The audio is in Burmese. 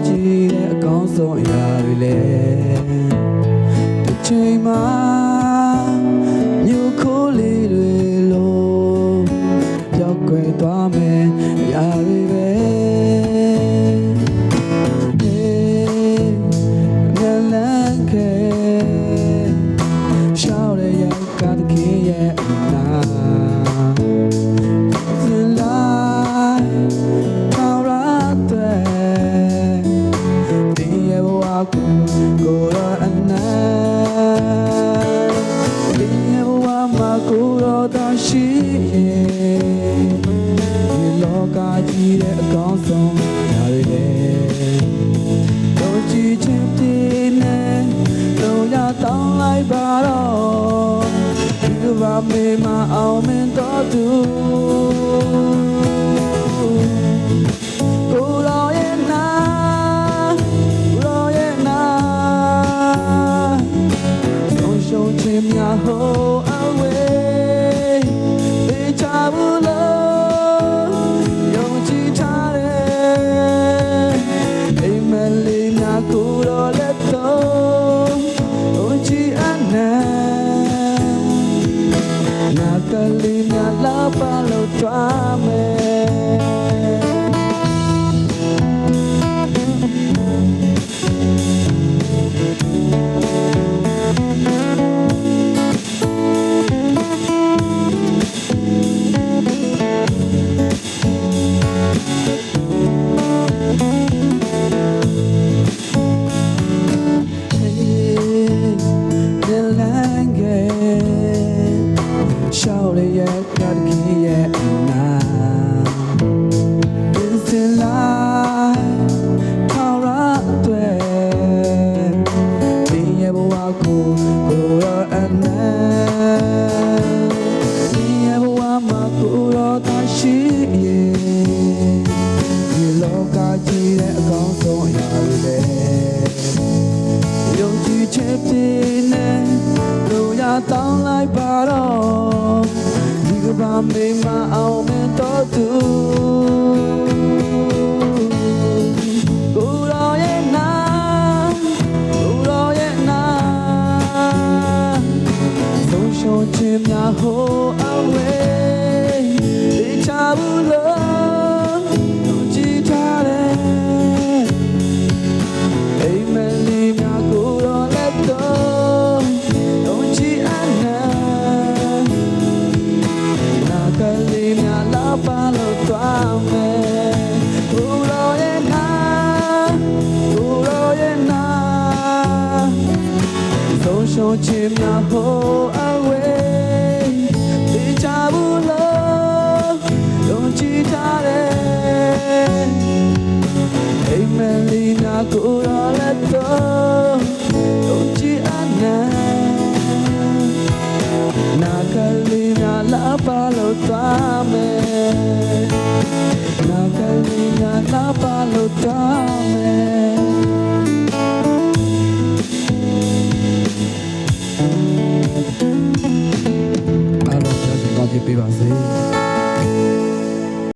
ကြည့်တဲ့အကောင်းဆုံးအရာတွေလေတစ်ချိန်မှာမြို့ခိုးလေးတွေလို့ပြောက်ွယ်သွားမယ်အရာတွေပဲရှိရဲ့ဒီလောကကြီးတဲ့အကောင်းဆုံးညာတွေလေတို့ကြည့်ချင်းပြင်းနေတို့ရတောင်းလိုက်ပါတော့ဒီကဘာမေးမအောင်မင်းတော်သူကိုရောရဲ့နာဆုံးရှုံးခြင်းများဟိုအဝေးလာပါလို့သွားမယ်ရှောက်ရရဲ့ကတကီရဲ့နာIt's a lie ခေါ်ရတဲ့ဒီရဲ့ဘဝကိုရအနာဒီရဲ့ဘဝမှာကိုရတရှိရဲ့ဒီလောကကြီးတဲ့အကောင်းဆုံးအရာတွေလေယုံကြည်ချက်ပြည့်နေလို့ရတောင်းလိုက်ပါတော့ဘာမေးမအောင်မင်းတော်သူကိုရောရဲ့နာဆုံးရှုံးခြင်းများဟိုအဝေးဒီချဘူးလို့ကြည်ထားတယ်အိမ်မလေးများကိုရောလက်တော့don'tကြည်အနာလာပါလို့သွားမယ်ကိုရောရဲ့နာဆုံးရှုံးခြင်းများဟိုအဝေးဒီချဘူးလို့ယုံကြည်ထားတယ်အိမ်မလေးနာကိုရောလက်တော့ယုံကြည်အနာနာကလေးများလာပါလို့သွားမယ်နာကလေးများလာပါလို့သွား